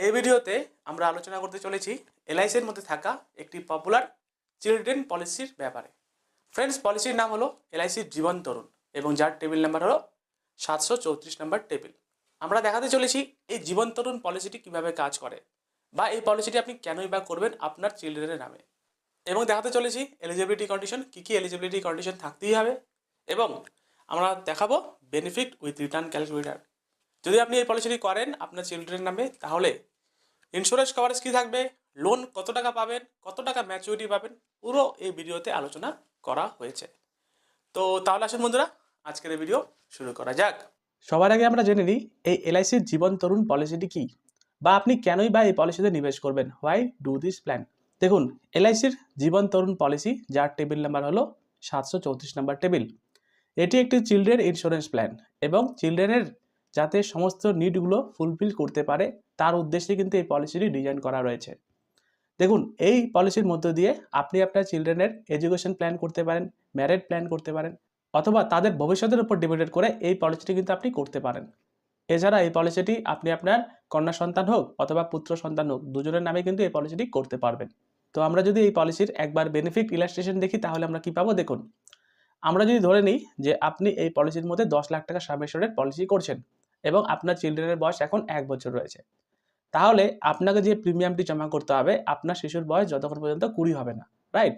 এই ভিডিওতে আমরা আলোচনা করতে চলেছি এলআইসির মধ্যে থাকা একটি পপুলার চিলড্রেন পলিসির ব্যাপারে। ফ্রেন্ডস, পলিসির নাম হলো এলআইসির জীবন তরুণ এবং যার টেবিল নাম্বার হলো 734 নম্বর টেবিল। আমরা দেখাতে চলেছি এই জীবন তরুণ পলিসিটি কীভাবে কাজ করে বা এই পলিসিটি আপনি কেনই বা করবেন আপনার চিলড্রেনের নামে, এবং দেখাতে চলেছি এলিজিবিলিটি কন্ডিশন, কী এলিজিবিলিটি কন্ডিশন থাকতেই হবে, এবং আমরা দেখাবো বেনিফিট উইথ রিটার্ন ক্যালকুলেটার। যদি আপনি এই পলিসিটি করেন আপনার চিলড্রেনের নামে, তাহলে ইন্স্যুরেন্স কভারেজ কী থাকবে, লোন কত টাকা পাবেন, কত টাকা ম্যাচুরিটি পাবেন, পুরো এই ভিডিওতে আলোচনা করা হয়েছে। তো তাহলে আসুন বন্ধুরা, আজকের এই ভিডিও শুরু করা যাক। সবার আগে আমরা জেনে নিই এই এলআইসির জীবন তরুণ পলিসিটি কী, বা আপনি কেনই বা এই পলিসিতে নিবেশ করবেন, হোয়াই ডু দিস প্ল্যান। দেখুন, এলআইসির জীবন তরুণ পলিসি যার টেবিল নাম্বার হলো 734 নম্বর টেবিল, এটি একটি চিলড্রেন ইন্স্যুরেন্স প্ল্যান এবং চিলড্রেনের যাতে সমস্ত নিডগুলো ফুলফিল করতে পারে তার উদ্দেশ্যে কিন্তু এই পলিসিটি ডিজাইন করা রয়েছে। দেখুন, এই পলিসির মধ্য দিয়ে আপনি আপনার চিলড্রেনের এডুকেশন প্ল্যান করতে পারেন, ম্যারেজ প্ল্যান করতে পারেন, অথবা তাদের ভবিষ্যতের উপর ডিপেন্ড করে এই পলিসিটি কিন্তু আপনি করতে পারেন। এছাড়া এই পলিসিটি আপনি আপনার কন্যা সন্তান হোক অথবা পুত্র সন্তান হোক, দুজনের নামে কিন্তু এই পলিসিটি করতে পারবেন। তো আমরা যদি এই পলিসির একবার বেনিফিট ইলাস্ট্রেশন দেখি তাহলে আমরা কি পাবো দেখুন। আমরা যদি ধরে নিই যে আপনি এই পলিসির মধ্যে 10 লাখ টাকা সাম অ্যাসিওরেড পলিসি করছেন এবং আপনার চিলড্রেনের বয়স এখন 1 বছর রয়েছে, তাহলে আপনাকে যে প্রিমিয়ামটি জমা করতে হবে আপনার শিশুর বয়স যতক্ষণ পর্যন্ত 20 হবে না, রাইট?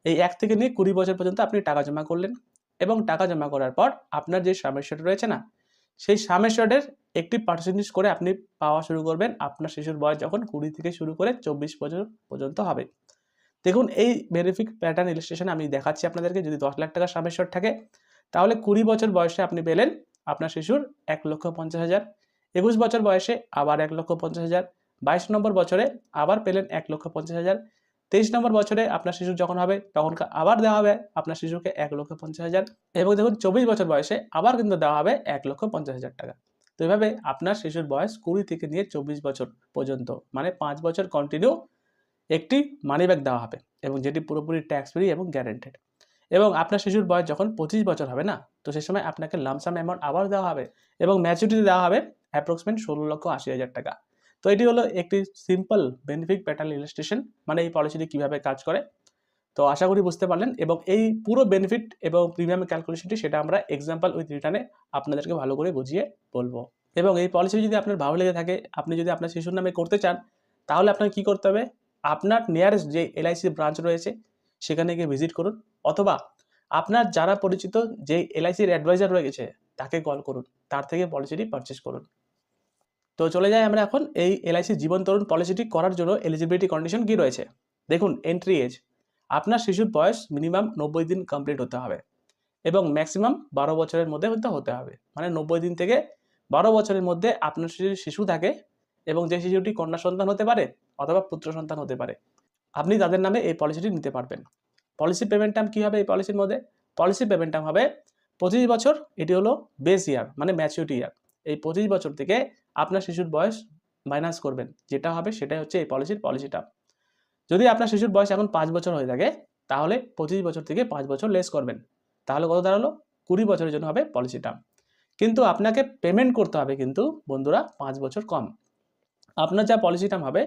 এই 1 থেকে নিয়ে 20 বছর পর্যন্ত আপনি টাকা জমা করলেন, এবং টাকা জমা করার পর আপনার যে সাম অ্যাসিওরেড রয়েছে না, সেই সাম অ্যাসিওরেডের একটি পার্সেন্টেজ করে আপনি পাওয়া শুরু করবেন আপনার শিশুর বয়স যখন 20 থেকে শুরু করে 24 বছর পর্যন্ত হবে। দেখুন, এই বেনিফিট প্যাটার্ন ইলাস্ট্রেশনে আমি দেখাচ্ছি আপনাদেরকে। যদি 10 লাখ টাকা সাম অ্যাসিওরড থাকে তাহলে 20 বছর বয়সে আপনি পেলেন আপনার শিশুর 1,50,000, 21 বছর বয়সে আবার 1,50,000, 22 নম্বর বছরে আবার পেলেন 1,50,000, 23 নম্বর বছরে আপনার শিশু যখন হবে তখন আবার দেওয়া হবে আপনার শিশুকে 1,50,000, এবং দেখুন 24 বছর বয়সে আবার কিন্তু দেওয়া হবে 1,50,000 টাকা। তো এইভাবে আপনার শিশুর বয়স 20 থেকে নিয়ে 24 বছর পর্যন্ত, মানে 5 বছর কন্টিনিউ একটি মানি ব্যাক দেওয়া হবে, এবং যেটি পুরোপুরি ট্যাক্স ফ্রি এবং গ্যারেন্টেড। এবং আপনার শিশুর বয়স যখন 25 বছর হবে না, তো সেই সময় আপনাকে লামসাম অ্যামাউন্ট আবার দেওয়া হবে, এবং ম্যাচুরিটি দেওয়া হবে অ্যাপ্রক্সিমেট 16,80,000 টাকা। তো এটি হলো একটি সিম্পল বেনিফিট প্যাটার্ন ইলাস্ট্রেশন, মানে এই পলিসিটি কীভাবে কাজ করে। তো আশা করি বুঝতে পারলেন, এবং এই পুরো বেনিফিট এবং প্রিমিয়াম ক্যালকুলেশনটি সেটা আমরা এক্সাম্পল উইথ রিটার্নে আপনাদেরকে ভালো করে বুঝিয়ে বলবো। এবং এই পলিসি যদি আপনার ভালো লেগে থাকে, আপনি যদি আপনার শিশুর নামে করতে চান, তাহলে আপনাকে কী করতে হবে, আপনার নিয়ারেস্ট যে এলআইসি ব্রাঞ্চ রয়েছে সেখানে গিয়ে ভিজিট করুন, অথবা আপনার যারা পরিচিত যে এলআইসির অ্যাডভাইজার রয়েছে তাকে কল করুন, তার থেকে পলিসিটি পারচেস করুন। তো চলে যাই আমরা এখন এই এলআইসি জীবন তরুণ পলিসিটি করার জন্য এলিজিবিলিটি কন্ডিশন কী রয়েছে। দেখুন, এন্ট্রি এজ, আপনার শিশুর বয়স মিনিমাম 90 দিন কমপ্লিট হতে হবে এবং ম্যাক্সিমাম 12 বছরের মধ্যে হতে হবে, মানে 90 দিন থেকে 12 বছরের মধ্যে আপনার শিশু থাকে, এবং যে শিশুটি কন্যা সন্তান হতে পারে অথবা পুত্র সন্তান হতে পারে, আপনি তাদের নামে এই পলিসিটি নিতে পারবেন। পলিসি পেমেন্ট টার্ম কী হবে এই পলিসির মধ্যে, পলিসি পেমেন্ট টার্ম হবে 25 বছর, এটি হলো বেস ইয়ার মানে ম্যাচুরিটি ইয়ার। এই 25 বছর থেকে আপনার শিশুর বয়স মাইনাস করবেন, যেটা হবে সেটাই হচ্ছে এই পলিসি টার্ম। যদি আপনার শিশুর বয়স এখন 5 বছর হয়ে থাকে, তাহলে 25 বছর থেকে 5 বছর লেস করবেন, তাহলে কত দাঁড়ালো, 20 বছরের জন্য হবে পলিসি টার্ম। কিন্তু আপনাকে পেমেন্ট করতে হবে কিন্তু বন্ধুরা 5 বছর কম। আপনার যা পলিসি টার্ম হবে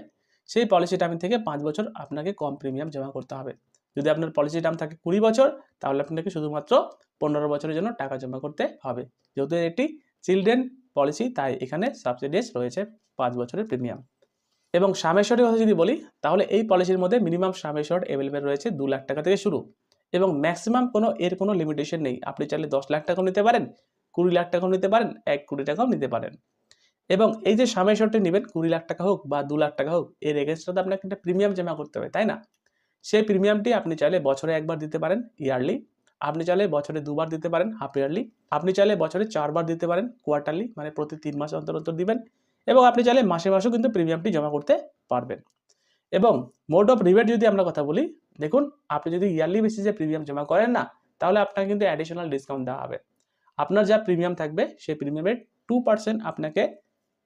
সেই পলিসি টার্ম থেকে 5 বছর আপনাকে কম প্রিমিয়াম জমা করতে হবে। যদি আপনার পলিসি টার্ম থাকে 20 বছর, তাহলে আপনাকে শুধুমাত্র 15 বছরের জন্য টাকা জমা করতে হবে। যেহেতু এটি চিলড্রেন পলিসি, তাই এখানে সাবসিডিজ রয়েছে 5 বছরের প্রিমিয়াম। এবং সাম অ্যাসিওর্ডের কথা যদি বলি, তাহলে এই পলিসির মধ্যে মিনিমাম সাম অ্যাসিওর্ড অ্যাভেলেবেল রয়েছে 2 লাখ টাকা থেকে শুরু, এবং ম্যাক্সিমাম কোনো লিমিটেশন নেই। আপনি চাইলে 10 লাখ টাকাও নিতে পারেন, 20 লাখ টাকাও নিতে পারেন, 1 কোটি টাকাও নিতে পারেন। এবং এই যে সাম অ্যাসিওর্ডটি নেবেন 20 লাখ টাকা হোক বা 2 লাখ টাকা হোক, এর এগেনস্টে তো আপনাকে একটা প্রিমিয়াম জমা করতে হবে, তাই না? সেই প্রিমিয়ামটি আপনি চাইলে বছরে একবার দিতে পারেন ইয়ারলি, আপনি চাইলে বছরে 2 বার দিতে পারেন হাফ ইয়ারলি, আপনি চাইলে বছরে 4 বার দিতে পারেন কোয়ার্টারলি, মানে প্রতি 3 মাস অন্তর অন্তর দিবেন, এবং আপনি চাইলে মাসে মাসেও কিন্তু প্রিমিয়ামটি জমা করতে পারবেন। এবং মোড অফ রিবেট যদি আমরা কথা বলি, দেখুন, আপনি যদি ইয়ারলি বেসিসে প্রিমিয়াম জমা করেন না, তাহলে আপনাকে কিন্তু অ্যাডিশনাল ডিসকাউন্ট দেওয়া হবে। আপনার যা প্রিমিয়াম থাকবে সেই প্রিমিয়ামের 2% আপনাকে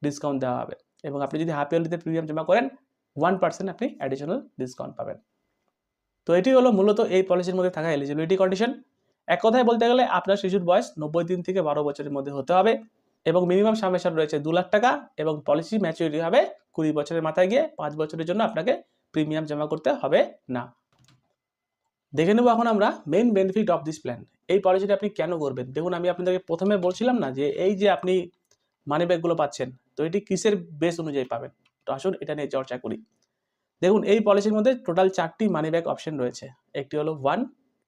ডিসকাউন্ট দেওয়া হবে, এবং আপনি যদি হাফ ইয়ারলিতে প্রিমিয়াম জমা করেন 1% আপনি অ্যাডিশনাল ডিসকাউন্ট পাবেন। তো এটি হলো মূলত এই পলিসির মধ্যে থাকা এলিজিবিলিটি কন্ডিশন। এক কথায় বলতে গেলে আপনার শিশুর বয়স 90 দিন থেকে 12 বছরের মধ্যে হতে হবে, এবং মিনিমাম সাম অ্যাসিওর্ড রয়েছে 2 লাখ টাকা, এবং পলিসি ম্যাচুরিটি হবে 20 বছরের মাথায় গিয়ে 5 বছরের জন্য আপনাকে প্রিমিয়াম জমা করতে হবে না। দেখে নেব এখন আমরা main benefit of this plan. এই পলিসিটা আপনি কেন করবেন? দেখুন, আমি আপনাদেরকে প্রথমে বলছিলাম না যে এই যে আপনি মানি ব্যাগগুলো পাচ্ছেন, তো এটি কিসের বেস অনুযায়ী পাবেন? তো আসুন এটা নিয়ে চর্চা করি। দেখুন, এই পলিসির মধ্যে টোটাল 4টি মানি ব্যাক অপশন রয়েছে। একটি হলো 1,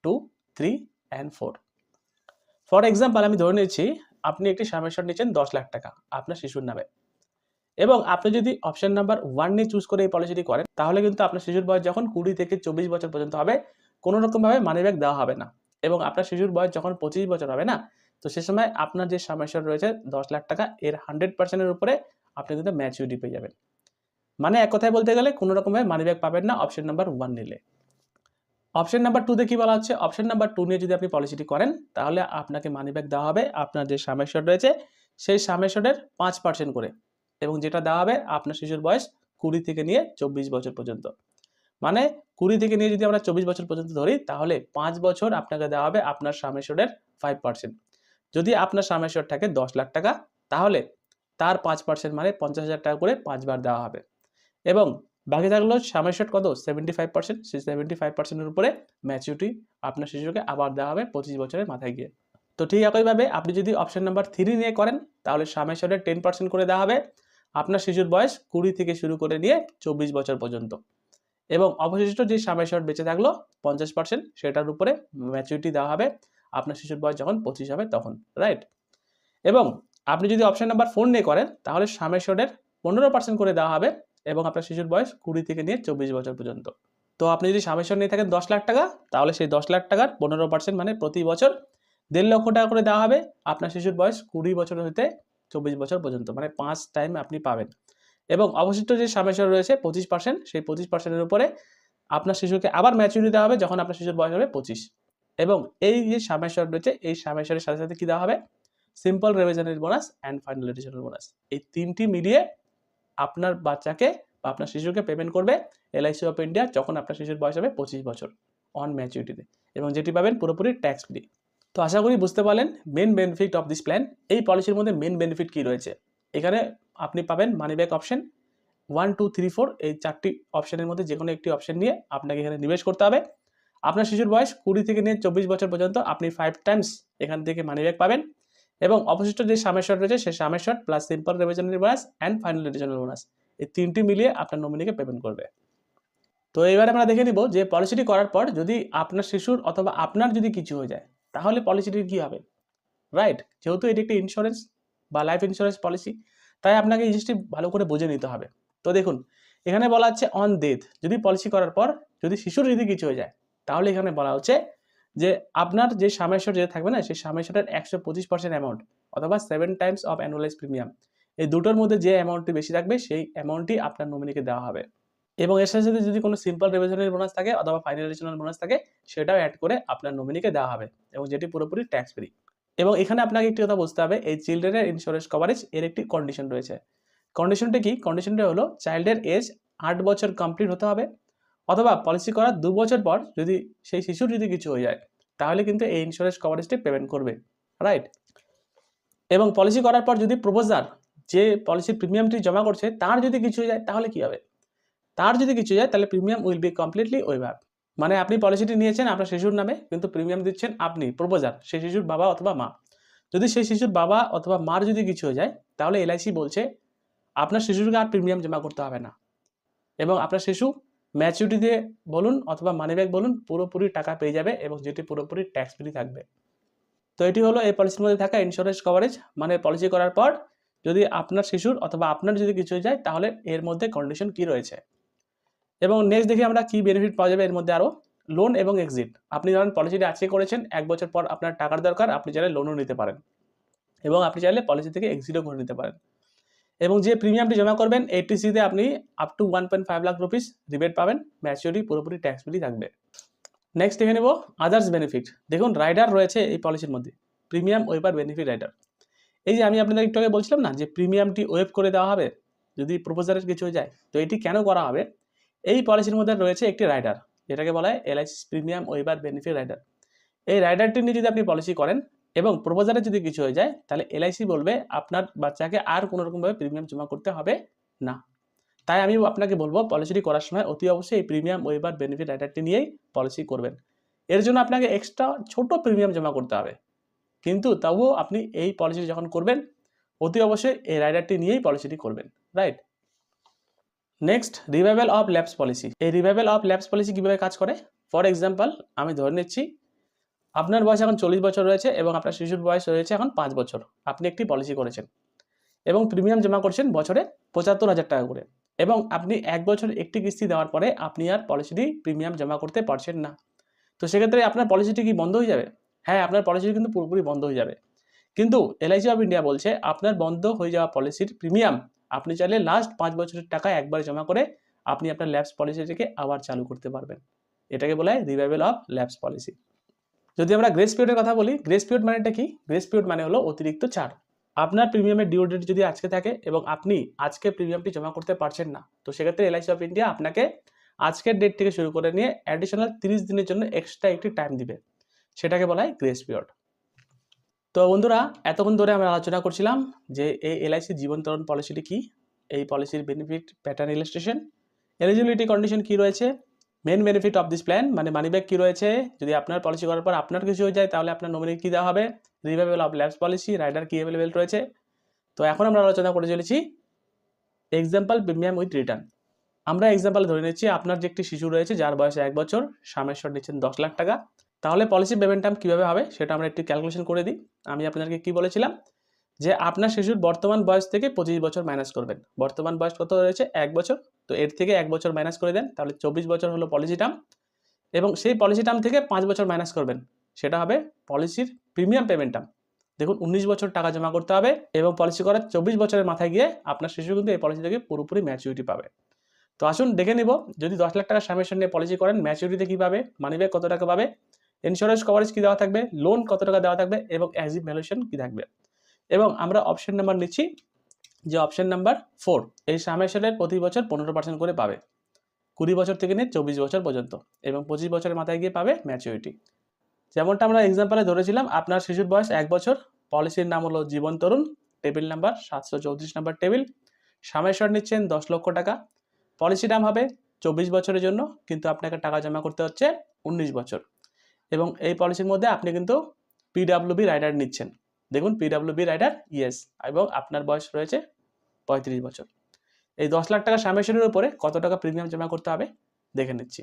2, 3 অ্যান্ড 4। ফর এক্সাম্পল আমি ধরে নিচ্ছি আপনি একটি সামেশন নিচ্ছেন 10 লাখ টাকা আপনার শিশুর নামে, এবং আপনি যদি অপশন নাম্বার 1 নিয়ে চুজ করে এই পলিসিটি করেন, তাহলে কিন্তু আপনার শিশুর বয়স যখন 20 থেকে 24 বছর পর্যন্ত হবে, কোনো রকমভাবে মানি ব্যাক দেওয়া হবে না। এবং আপনার শিশুর বয়স যখন 25 বছর হবে না, তো সে সময় আপনার যে সামেশন রয়েছে 10 লাখ টাকা, এর 100%-এর উপরে আপনি কিন্তু ম্যাচুরিটি পেয়ে যাবেন। মানে এক কথায় বলতে গেলে কোনো রকমভাবে মানি ব্যাক পাবেন না অপশন নাম্বার 1 নিলে। অপশন নাম্বার 2 তে কি বলা হচ্ছে? অপশন নাম্বার 2 নিয়ে যদি আপনি পলিসিটি করেন, তাহলে আপনাকে মানি ব্যাক দেওয়া হবে আপনার যে সামেশন রয়েছে সেই সামেশনের 5% করে, এবং যেটা দেওয়া হবে আপনার শিশুর বয়স 20 থেকে নিয়ে 24 বছর পর্যন্ত। মানে 20 থেকে নিয়ে যদি আমরা 24 বছর পর্যন্ত ধরি, তাহলে 5 বছর আপনাকে দেওয়া হবে আপনার সামেশনের 5%। যদি আপনার সামেশন থাকে 10 লাখ টাকা, তাহলে তার 5% মানে 50,000 টাকা করে 5 বার দেওয়া হবে। এবং বাকি থাকলো সামেশন কত? 75%। সেই 75%-এর উপরে ম্যাচুরিটি আপনার শিশুকে আবার দেওয়া হবে 25 বছরের মাথায় গিয়ে। তো ঠিক একইভাবে আপনি যদি অপশন নাম্বার 3 নিয়ে করেন, তাহলে সামেশনের 10% করে দেওয়া হবে আপনার শিশুর বয়স 20 থেকে শুরু করে নিয়ে 24 বছর পর্যন্ত। এবং অবশিষ্ট যে সামেশন বেঁচে থাকলো 50%, সেটার উপরে ম্যাচুরিটি দেওয়া হবে আপনার শিশুর বয়স যখন 25 হবে তখন, রাইট? এবং আপনি যদি অপশন নাম্বার 4 নিয়ে করেন, তাহলে সামেশনের 15% করে দেওয়া হবে এবং আপনার শিশুর বয়স 20 থেকে নিয়ে 24 বছর পর্যন্ত। তো আপনি যদি সামেশন নিয়ে থাকেন 10 লাখ টাকা, তাহলে সেই 10 লাখ টাকার 15% মানে প্রতি বছর 1.5 লক্ষ টাকা করে দেওয়া হবে আপনার শিশুর বয়স 20 বছর হতে 24 বছর পর্যন্ত, মানে 5 টাইম আপনি পাবেন। এবং অবশিষ্ট যে সামেশন রয়েছে 25%, সেই 25%-এর উপরে আপনার শিশুকে আবার ম্যাচুরিটি দেওয়া হবে যখন আপনার শিশুর বয়স হবে 25। এবং এই যে সামেশন রয়েছে, এই সামেশনের সাথে সাথে কি দেওয়া হবে? সিম্পল রিভিশনের bonus and final additional bonus. এই তিনটি মিলিয়ে আপনার বাচ্চাকে বা আপনার শিশুকে পেমেন্ট করবে এলআইসি অফ ইন্ডিয়া যখন আপনার শিশুর বয়স হবে 25 বছর অন ম্যাচুরিটিতে, এবং যেটি পাবেন পুরোপুরি ট্যাক্স ফ্রি। তো আশা করি বুঝতে পারলেন main benefit of this plan. এই পলিসির মধ্যে মেন বেনিফিট কী রয়েছে? এখানে আপনি পাবেন মানি ব্যাক অপশন 1, 2, 3, 4, এই 4টি অপশনের মধ্যে যে কোনো একটি অপশন নিয়ে আপনাকে এখানে নিবেশ করতে হবে। আপনার শিশুর বয়স 20 থেকে নিয়ে 24 বছর পর্যন্ত আপনি 5 টাইমস এখান থেকে মানি ব্যাক পাবেন। এবং অবশিষ্ট যে সামেশন রয়েছে সেই summation plus simple reversionary bonus and final additional bonus, এই তিনটি মিলিয়ে আপনার নমিনিকে পেমেন্ট করবে। তো এবার আমরা দেখে নিব যে পলিসিটি করার পর যদি আপনার শিশুর অথবা আপনার যদি কিছু হয়ে যায়, তাহলে পলিসিটির কী হবে, রাইট? যেহেতু এটি একটি ইন্স্যুরেন্স বা লাইফ ইন্স্যুরেন্স পলিসি, তাই আপনাকে এই জিনিসটি ভালো করে বুঝে নিতে হবে। তো দেখুন, এখানে বলা হচ্ছে অন ডেথ, যদি পলিসি করার পর যদি শিশুর যদি কিছু হয়ে যায়, তাহলে এখানে বলা হচ্ছে যে আপনার যে সামেশন যেটা থাকবে না, সেই সামেশনের 125% অ্যামাউন্ট অথবা 7 টাইমস অফ অ্যানুয়ালাইজ প্রিমিয়াম, এই দুটোর মধ্যে যে অ্যামাউন্টটি বেশি থাকবে সেই অ্যামাউন্টটি আপনার নমিনিকে দেওয়া হবে। এবং এর সাথে সাথে যদি কোনো সিম্পল রিভিশনারি বোনাস থাকে অথবা ফাইনাল এডিশনাল বোনাস থাকে, সেটাও অ্যাড করে আপনার নমিনিকে দেওয়া হবে, এবং যেটি পুরোপুরি ট্যাক্স ফ্রি। এবং এখানে আপনাকে একটি কথা বুঝতে হবে, এই চিলড্রেনের ইন্স্যুরেন্স কভারেজ এর একটি কন্ডিশন রয়েছে। কন্ডিশনটা কি? কন্ডিশনটা হলো চাইল্ডের এজ 8 বছর কমপ্লিট হতে হবে, অথবা পলিসি করার 2 বছর পর যদি সেই শিশুর যদি কিছু হয়ে যায়, তাহলে কিন্তু এই ইন্স্যুরেন্স কভারেজটি পেমেন্ট করবে, রাইট? এবং পলিসি করার পর যদি প্রপোজার যে পলিসির প্রিমিয়ামটি জমা করছে তার যদি কিছু হয়ে যায়, তাহলে কি হবে? তার যদি কিছু যায় তাহলে premium will be completely waiver. মানে আপনি পলিসিটি নিয়েছেন আপনার শিশুর নামে, কিন্তু প্রিমিয়াম দিচ্ছেন আপনি প্রপোজার, সেই শিশুর বাবা অথবা মা। যদি সেই শিশুর বাবা অথবা মার যদি কিছু হয়ে যায়, তাহলে এলআইসি বলছে আপনার শিশুকে আর প্রিমিয়াম জমা করতে হবে না, এবং আপনার শিশু ম্যাচুরিটিতে বলুন অথবা মানি ব্যাক বলুন পুরোপুরি টাকা পেয়ে যাবে, এবং যেটি পুরোপুরি ট্যাক্স ফ্রি থাকবে। তো এটি হলো এই পলিসির মধ্যে থাকা ইন্স্যুরেন্স কভারেজ। মানে পলিসি করার পর যদি আপনার শিশুর অথবা আপনার যদি কিছু হয়ে যায়, তাহলে এর মধ্যে কন্ডিশন কি রয়েছে। এবং নেক্সট দেখি আমরা কি বেনিফিট পাওয়া যাবে এর মধ্যে আরও। লোন এবং এক্সিট। আপনি ধরেন পলিসিটি আজকে করেছেন, 1 বছর পর আপনার টাকার দরকার, আপনি চাইলে লোনও নিতে পারেন, এবং আপনি চাইলে পলিসি থেকে এক্সিটও করে নিতে পারেন। এবং যে প্রিমিয়ামটি জমা করবেন এইটিসিতে আপনি up to 1.5 lakh rupees rebate পাবেন, ম্যাচুরিটি পুরোপুরি ট্যাক্স ফ্রি থাকবে। নেক্সট দেখে নেব আদার্স বেনিফিট। দেখুন, রাইডার রয়েছে এই পলিসির মধ্যে, প্রিমিয়াম ওয়েভার বেনিফিট রাইডার। এই যে আমি আপনাদের একটু আগে বলছিলাম না যে প্রিমিয়ামটি ওয়েভ করে দেওয়া হবে যদি প্রপোজারের কিছু হয়ে যায়, তো এটি কেন করা হবে? এই পলিসির মধ্যে রয়েছে একটি রাইডার, যেটাকে বলা হয় LIC premium waiver benefit rider. এই রাইডারটি নিয়ে যদি আপনি পলিসি করেন এবং প্রপোজারে যদি কিছু হয়ে যায়, তাহলে এলআইসি বলবে আপনার বাচ্চাকে আর কোনো রকমভাবে প্রিমিয়াম জমা করতে হবে না। তাই আমি আপনাকে বলবো পলিসিটি করার সময় অতি অবশ্যই এই প্রিমিয়াম ওয়েভার বেনিফিট রাইডারটি নিয়েই পলিসি করবেন। এর জন্য আপনাকে এক্সট্রা ছোট প্রিমিয়াম জমা করতে হবে, কিন্তু তবুও আপনি এই পলিসিটি যখন করবেন অতি অবশ্যই এই রাইডারটি নিয়েই পলিসিটি করবেন, right. Next, revival of lapse policy. এই রিভাইভাল অফ ল্যাপস পলিসি কীভাবে কাজ করে? ফর এক্সাম্পল, আমি ধরে নিচ্ছি আপনার বয়স এখন 40 বছর রয়েছে এবং আপনার শিশুর বয়স রয়েছে এখন 5 বছর। আপনি একটি পলিসি করেছেন এবং প্রিমিয়াম জমা করছেন বছরে 75,000 টাকা করে, এবং আপনি 1 বছর একটি কিস্তি দেওয়ার পরে আপনি আর পলিসিটি প্রিমিয়াম জমা করতে পারছেন না। তো সেক্ষেত্রে আপনার পলিসিটি কি বন্ধ হয়ে যাবে? হ্যাঁ, আপনার পলিসিটি কিন্তু পুরোপুরি বন্ধ হয়ে যাবে। কিন্তু এলআইসি অফ ইন্ডিয়া বলছে আপনার বন্ধ হয়ে যাওয়া পলিসির প্রিমিয়াম আপনি চাইলে লাস্ট 5 বছরের টাকা একবার জমা করে আপনি আপনার ল্যাপস পলিসিটিকে আবার চালু করতে পারবেন। এটাকে বলা হয় রিভাইভাল অফ ল্যাপস পলিসি। যদি আমরা গ্রেস পিরিয়ডের কথা বলি, গ্রেস পিরিয়ড মানেটা কি? গ্রেস পিরিয়ড মানে হলো অতিরিক্ত ছাড়। আপনার প্রিমিয়ামের ডিউ ডেট যদি আজকে থাকে এবং আপনি আজকে প্রিমিয়ামটি জমা করতে পারছেন না, তো সেক্ষেত্রে এলআইসি অফ ইন্ডিয়া আপনাকে আজকের ডেট থেকে শুরু করে নিয়ে অ্যাডিশনাল 30 দিনের জন্য এক্সট্রা একটি টাইম দিবে, সেটাকে বলা হয় গ্রেস পিরিয়ড। তো বন্ধুরা, এতক্ষণ ধরে আমরা আলোচনা করছিলাম যে এই এলআইসি জীবনতরণ পলিসিটি কি, এই পলিসির benefit, pattern illustration, eligibility condition কি রয়েছে, main benefit of this plan মানে মানি ব্যাক কী রয়েছে, যদি আপনার পলিসি করার পর আপনার কিছু হয়ে যায় তাহলে আপনার নমিনি কী দেওয়া হবে, revival of lapse policy, rider কী অ্যাভেলেবেল রয়েছে। তো এখন আমরা আলোচনা করে চলেছি এক্সাম্পল প্রিমিয়াম উইথ রিটার্ন। আমরা এক্সাম্পল ধরে নিচ্ছি আপনার যে একটি শিশু রয়েছে যার বয়স 1 বছর, সামেশ্বর নিচ্ছেন 10 লাখ টাকা। তাহলে পলিসি পেমেন্ট টার্ম কীভাবে হবে সেটা আমরা একটু ক্যালকুলেশন করে দিই। আমি আপনাদেরকে কি বলেছিলাম যে আপনার শিশুর বর্তমান বয়স থেকে 25 বছর মাইনাস করবেন। বর্তমান বয়স কত রয়েছে? 1 বছর। তো এর থেকে 1 বছর মাইনাস করে দেন, তাহলে 24 বছর হলো পলিসি টার্ম, এবং সেই পলিসি টার্ম থেকে 5 বছর মাইনাস করবেন, সেটা হবে পলিসির প্রিমিয়াম পেমেন্ট টার্ম। দেখুন 19 বছর টাকা জমা করতে হবে এবং পলিসি করার 24 বছরের মাথায় গিয়ে আপনার শিশু কিন্তু এই পলিসি থেকে পুরোপুরি ম্যাচুরিটি পাবে। তো আসুন দেখে নিব, যদি 10 লাখ টাকা সামেশন নিয়ে পলিসি করেন ম্যাচুরিটিতে কী পাবে, মানি ব্যাক কত টাকা পাবে, ইন্স্যুরেন্স কভারেজ কী দেওয়া থাকবে, লোন কত টাকা দেওয়া থাকবে এবং অ্যাজিভ ভ্যালুয়েশন কী থাকবে। এবং আমরা অপশন নাম্বার নিচ্ছি যে অপশন নাম্বার 4, এই সামেশনের প্রতি বছর 15% করে পাবে 20 বছর থেকে নিয়ে 24 বছর পর্যন্ত, এবং 25 বছরের মাথায় গিয়ে পাবে ম্যাচুরিটি। যেমনটা আমরা এক্সাম্পলে ধরেছিলাম আপনার শিশুর বয়স 1 বছর, পলিসির নাম হলো জীবন তরুণ, টেবিল নাম্বার 734 নাম্বার টেবিল, সামেশ্বর নিচ্ছেন 10 লক্ষ টাকা, পলিসি টার্ম হবে 24 বছরের জন্য, কিন্তু আপনাকে টাকা জমা করতে হচ্ছে 19 বছর, এবং এই পলিসির মধ্যে আপনি কিন্তু পিডাব্লিউবি রাইডার নিচ্ছেন। দেখুন পিডাব্লিউবি রাইডার ইয়েস, এবং আপনার বয়স রয়েছে 35 বছর। এই 10 লাখ টাকা সামেশনের উপরে কত টাকা প্রিমিয়াম জমা করতে হবে দেখে নিচ্ছি।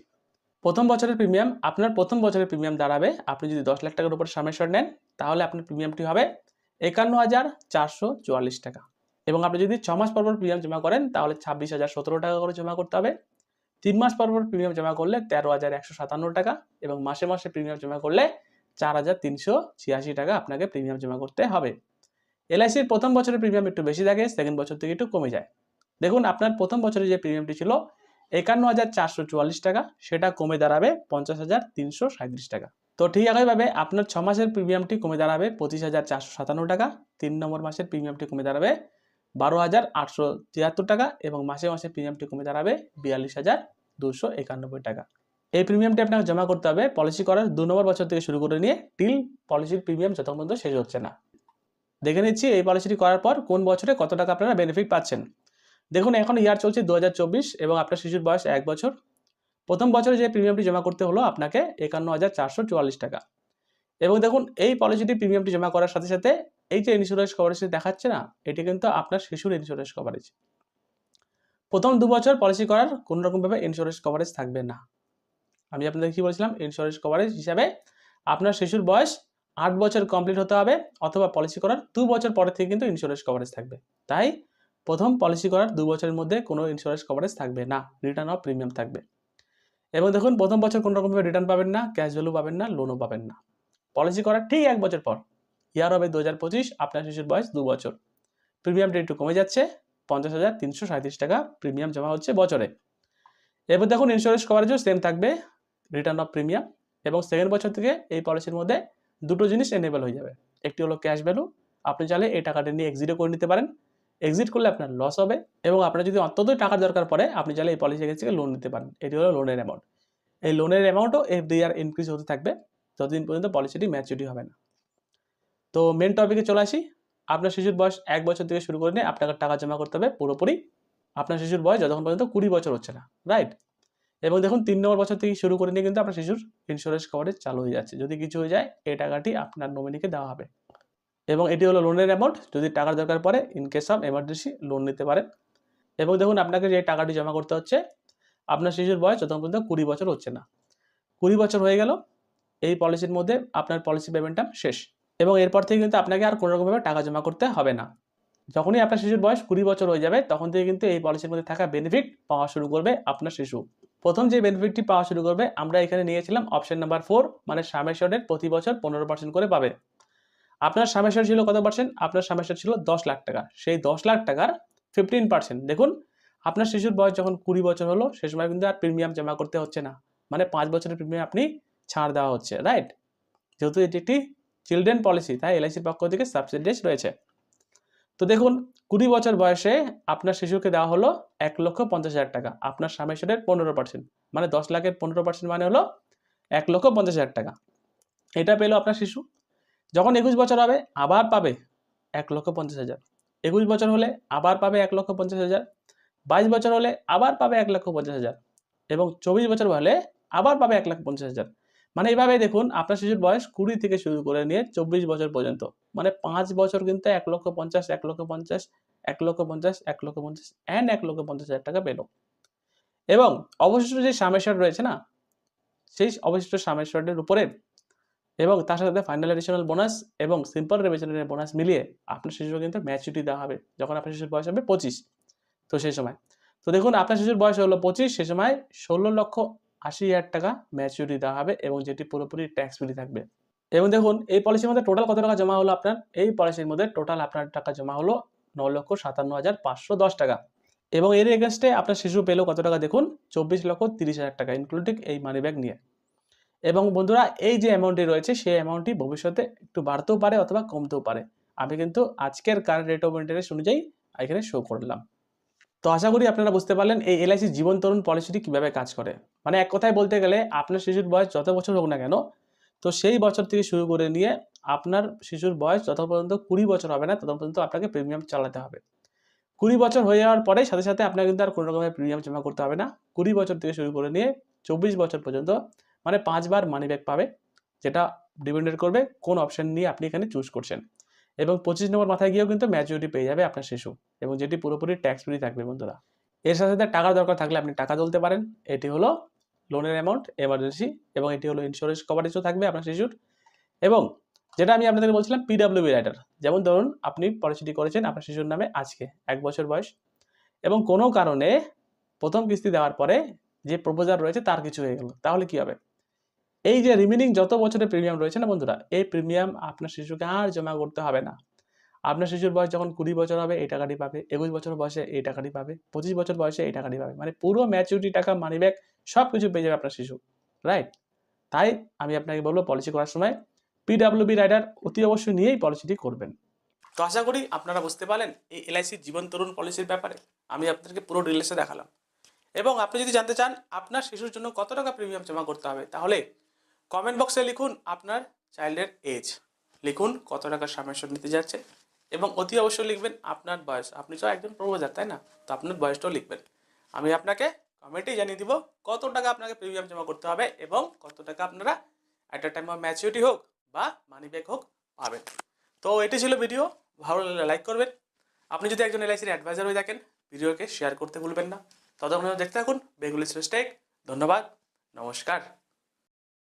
প্রথম বছরের প্রিমিয়াম, আপনার প্রথম বছরের প্রিমিয়াম দাঁড়াবে, আপনি যদি 10 লাখ টাকার উপরে সামেশন নেন তাহলে আপনার প্রিমিয়ামটি হবে 51,444 টাকা, এবং আপনি যদি 6 মাস পর প্রিমিয়াম জমা করেন তাহলে 26,017 টাকা করে জমা করতে হবে। 3 মাস পর প্রিমিয়াম জমা করলে 13,157 টাকা, এবং মাসে মাসে প্রিমিয়াম জমা করলে 4,386 টাকা আপনাকে প্রিমিয়াম জমা করতে হবে। এলআইসির প্রথম বছরের প্রিমিয়াম একটু বেশি থাকে, সেকেন্ড বছর থেকে একটু কমে যায়। দেখুন আপনার প্রথম বছরে যে প্রিমিয়ামটি ছিল 51,444 টাকা, সেটা কমে দাঁড়াবে 50,337 টাকা। তো ঠিক একইভাবে আপনার 6 মাসের প্রিমিয়ামটি কমে দাঁড়াবে 25,457 টাকা, 3 নম্বর মাসের প্রিমিয়ামটি কমে দাঁড়াবে 12,873 টাকা, এবং মাসে মাসে প্রিমিয়ামটি কমে দাঁড়াবে 42,291 টাকা। এই প্রিমিয়ামটি আপনাকে জমা করতে হবে পলিসি করার 2 নম্বর বছর থেকে শুরু করে নিয়ে টিল পলিসির প্রিমিয়াম যতক্ষণ পর্যন্ত শেষ হচ্ছে না। দেখে নিচ্ছি এই পলিসিটি করার পর কোন বছরে কত টাকা আপনারা বেনিফিট পাচ্ছেন। দেখুন এখন ইয়ার চলছে 2024 এবং আপনার শিশুর বয়স 1 বছর। প্রথম বছরে যে প্রিমিয়ামটি জমা করতে হলো আপনাকে 51,444 টাকা, এবং দেখুন এই পলিসিটি প্রিমিয়ামটি জমা করার সাথে সাথে এই যে ইন্স্যুরেন্স কভারেজ দেখাচ্ছে না, এটি কিন্তু আপনার শিশুর ইন্স্যুরেন্স কভারেজ। প্রথম 2 বছর পলিসি করার কোনো রকমভাবে ইন্স্যুরেন্স কভারেজ থাকবে না। আমি আপনাদের কি বলেছিলাম, ইন্স্যুরেন্স কভারেজ হিসাবে আপনার শিশুর বয়স 8 বছর কমপ্লিট হতে হবে, অথবা পলিসি করার 2 বছর পরে থেকে কিন্তু ইন্স্যুরেন্স কভারেজ থাকবে। তাই প্রথম পলিসি করার 2 বছরের মধ্যে কোনো ইন্স্যুরেন্স কভারেজ থাকবে না, রিটার্ন অফ প্রিমিয়াম থাকবে। এবং দেখুন প্রথম বছর কোনো রকমভাবে রিটার্ন পাবেন না, ক্যাশ ভ্যালু পাবেন না, লোনও পাবেন না। পলিসি করার ঠিক 1 বছর পর, ইয়ার হবে 2025, আপনার শিশুর বয়স 2 বছর, প্রিমিয়ামটা একটু কমে যাচ্ছে, 50,337 টাকা প্রিমিয়াম জমা হচ্ছে বছরে। এবার দেখুন ইন্স্যুরেন্স কভারেজও সেম থাকবে, রিটার্ন অফ প্রিমিয়াম, এবং সেকেন্ড বছর থেকে এই পলিসির মধ্যে দুটো জিনিস এনেবল হয়ে যাবে। একটি হলো ক্যাশ ভ্যালু, আপনি চাইলে এই টাকাটা নিয়ে এক্সিটও করে নিতে পারেন, এক্সিট করলে আপনার লস হবে, এবং আপনার যদি অন্ততই টাকার দরকার পড়ে আপনি চাইলে এই পলিসি থেকে লোন নিতে পারেন। এটি হলো লোনের অ্যামাউন্ট। এই লোনের অ্যামাউন্টও এভরি ইয়ার ইনক্রিজ হতে থাকবে যতদিন পর্যন্ত পলিসিটি ম্যাচুরিটি হবে না। তো মেন টপিকে চলে আসি, আপনার শিশুর বয়স 1 বছর থেকে শুরু করে নিয়ে আপনাকে টাকা জমা করতে হবে পুরোপুরি আপনার শিশুর বয়স যতক্ষণ পর্যন্ত 20 বছর হচ্ছে না, রাইট? এবং দেখুন 3 নম্বর বছর থেকে শুরু করে নিয়ে কিন্তু আপনার শিশুর ইন্স্যুরেন্স কভারেজ চালু হয়ে যাচ্ছে। যদি কিছু হয়ে যায় এই টাকাটি আপনার নমিনিকে দেওয়া হবে। এবং এটি হলো লোনের অ্যামাউন্ট, যদি টাকার দরকার পড়ে in case of emergency loan নিতে পারেন। এবং দেখুন আপনাকে যে টাকাটি জমা করতে হচ্ছে, আপনার শিশুর বয়স যতক্ষণ পর্যন্ত 20 বছর হচ্ছে না। 20 বছর হয়ে গেল, এই পলিসির মধ্যে আপনার পলিসি পেমেন্টটা শেষ। এবং এরপর থেকে কিন্তু আপনাকে আর কোনো রকমভাবে টাকা জমা করতে হবে না। যখনই আপনার শিশুর বয়স 20 বছর হয়ে যাবে তখন থেকে কিন্তু এই পলিসির মধ্যে থাকা বেনিফিট পাওয়া শুরু করবে আপনার শিশু। প্রথম যে বেনিফিটটি পাওয়া শুরু করবে আমরা এখানে নিয়েছিলাম অপশন নাম্বার 4, মানে সাম অ্যাসিওর্ডের প্রতি বছর 15% করে পাবে। আপনার সাম অ্যাসিওর্ড ছিল কত পার্সেন্ট? আপনার সাম অ্যাসিওর্ড ছিল 10 লাখ টাকা। সেই 10 লাখ টাকার 15%। দেখুন আপনার শিশুর বয়স যখন 20 বছর হলো সে সময় কিন্তু আর প্রিমিয়াম জমা করতে হচ্ছে না, মানে 5 বছরের প্রিমিয়াম আপনি ছাড় দেওয়া হচ্ছে, রাইট? যেহেতু এটি একটি চিলড্রেন পলিসি তাই এলআইসির পক্ষ থেকে সাবসিডিজ রয়েছে। তো দেখুন 20 বছর বয়সে আপনার শিশুকে দেওয়া হলো 1,50,000 টাকা, আপনার সাম অ্যাসিওর্ডের 15%, মানে 10 লাখের 15% মানে হলো 1,50,000 টাকা। এটা পেলো আপনার শিশু। যখন 21 বছর হবে আবার পাবে 1,50,000, 21 বছর হলে আবার পাবে 1,50,000, 22 বছর হলে আবার পাবে 1,50,000 এবং 24 বছর হলে আবার পাবে 1,50,000। মানে এইভাবে দেখুন আপনার শিশুর বয়স 20 থেকে শুরু করে নিয়ে 24 বছর পর্যন্ত, মানে 5 বছর কিন্তু 1,50,000, 1,50,000, 1,50,000, 1,50,000 অ্যান্ড 1,50,000 টাকা পেল। এবং অবশিষ্ট যে সাম অ্যাসিওর্ড রয়েছে না, সেই অবশিষ্ট সাম অ্যাসিওর্ডের উপরে এবং তার সাথে ফাইনাল এডিশনাল বোনাস এবং সিম্পল রিভিশনের বোনাস মিলিয়ে আপনার শিশুকে কিন্তু ম্যাচুরিটি দেওয়া হবে যখন আপনার শিশুর বয়স হবে 25। তো সেই সময় তো দেখুন আপনার শিশুর বয়স হলো 25, সে সময় 16,80,000 টাকা ম্যাচুরিটি দেওয়া হবে এবং যেটি পুরোপুরি ট্যাক্স ফ্রি থাকবে। এবং দেখুন এই পলিসির মধ্যে টোটাল কত টাকা জমা হলো আপনার? এই পলিসির মধ্যে টোটাল আপনার টাকা জমা হলো 9,57,510 টাকা। এবং এর এগেনস্টে আপনার শিশু পেলো কত টাকা দেখুন? 24,30,000 টাকা ইনক্লুডিং এই মানি ব্যাগ নিয়ে। এবং বন্ধুরা এই যে অ্যামাউন্টটি রয়েছে সেই অ্যামাউন্টটি ভবিষ্যতে একটু বাড়তেও পারে অথবা কমতেও পারে। আমি কিন্তু আজকের কারেন্ট রেট অফ ইন্টারেস্ট অনুযায়ী এখানে শো করলাম। তো আশা করি আপনারা বুঝতে পারলেন এই এলআইসি জীবন তরুণ পলিসিটি কীভাবে কাজ করে। মানে এক কথায় বলতে গেলে আপনার শিশুর বয়স যত বছর হোক না কেন, তো সেই বছর থেকে শুরু করে নিয়ে আপনার শিশুর বয়স যত পর্যন্ত 20 বছর হবে না তত পর্যন্ত আপনাকে প্রিমিয়াম চালাতে হবে। 20 বছর হয়ে যাওয়ার পরে সাথে সাথে আপনার কিন্তু আর কোনো রকমের প্রিমিয়াম জমা করতে হবে না। 20 বছর থেকে শুরু করে নিয়ে 24 বছর পর্যন্ত, মানে 5 বার মানি ব্যাক পাবে, যেটা ডিপেন্ডেন্ট করবে কোন অপশন নিয়ে আপনি এখানে চুজ করছেন। এবং 25 নম্বর মাথায় গিয়েও কিন্তু ম্যাচুরিটি পেয়ে যাবে আপনার শিশু এবং যেটি পুরোপুরি ট্যাক্স ফ্রি থাকবে বন্ধুরা। এর সাথে সাথে টাকার দরকার থাকলে আপনি টাকা তুলতে পারেন। এটি হলো লোনের অ্যামাউন্ট, এমার্জেন্সি, এবং এটি হলো ইন্স্যুরেন্স কভারেজও থাকবে আপনার শিশুর। এবং যেটা আমি আপনাদেরকে বলছিলাম পিডব্লিউবি রাইডার, যেমন ধরুন আপনি পলিসিটি করেছেন আপনার শিশুর নামে আজকে 1 বছর বয়স এবং কোনো কারণে প্রথম কিস্তি দেওয়ার পরে যে প্রপোজাল রয়েছে তার কিছু হয়ে গেল, তাহলে কি হবে? এই যে রিমেনিং যত বছরের প্রিমিয়াম রয়েছে না বন্ধুরা, এই প্রিমিয়াম আপনার শিশুকে আর জমা করতে হবে না। আপনার শিশুর বয়স যখন 20 বছর হবে এই টাকাটি পাবে, 21 বছর বয়সে এই টাকাটি পাবে, 25 বছর বয়সে এই টাকাটি পাবে, মানে পুরো ম্যাচুরিটি টাকা, মানি ব্যাক সব কিছু পেয়ে যাবে আপনার শিশু, রাইট? তাই আমি আপনাকে বলবো পলিসি করার সময় পিডব্লিউবি রাইডার অতি অবশ্যই নিয়েই পলিসিটি করবেন। তো আশা করি আপনারা বুঝতে পারলেন এই এলআইসি জীবন তরুণ পলিসির ব্যাপারে আমি আপনাদেরকে পুরো ডিটেলসে দেখালাম। এবং আপনি যদি জানতে চান আপনার শিশুর জন্য কত টাকা প্রিমিয়াম জমা করতে হবে, তাহলে কমেন্ট বক্সে লিখুন আপনার চাইল্ডের এজ, লিখুন কত টাকা সাম অ্যাসিওর্ড নিতে যাচ্ছে এবং অতি অবশ্যই লিখবেন আপনার বয়স। আপনি তো একজন প্রপোজার তাই না, তো আপনার বয়সটাও লিখবেন। আমি আপনাকে কমেন্টেই জানিয়ে দিব কত টাকা আপনাকে প্রিমিয়াম জমা করতে হবে এবং কত টাকা আপনারা at a time of maturity হোক বা মানি ব্যাক হোক পাবেন। তো এটি ছিল ভিডিও, ভালো লাগলে লাইক করবেন। আপনি যদি একজন এলআইসির অ্যাডভাইজার হয়ে থাকেন ভিডিওকে শেয়ার করতে ভুলবেন না। ততক্ষণ দেখতে থাকুন বেঙ্গলি স্টেক। ধন্যবাদ, নমস্কার।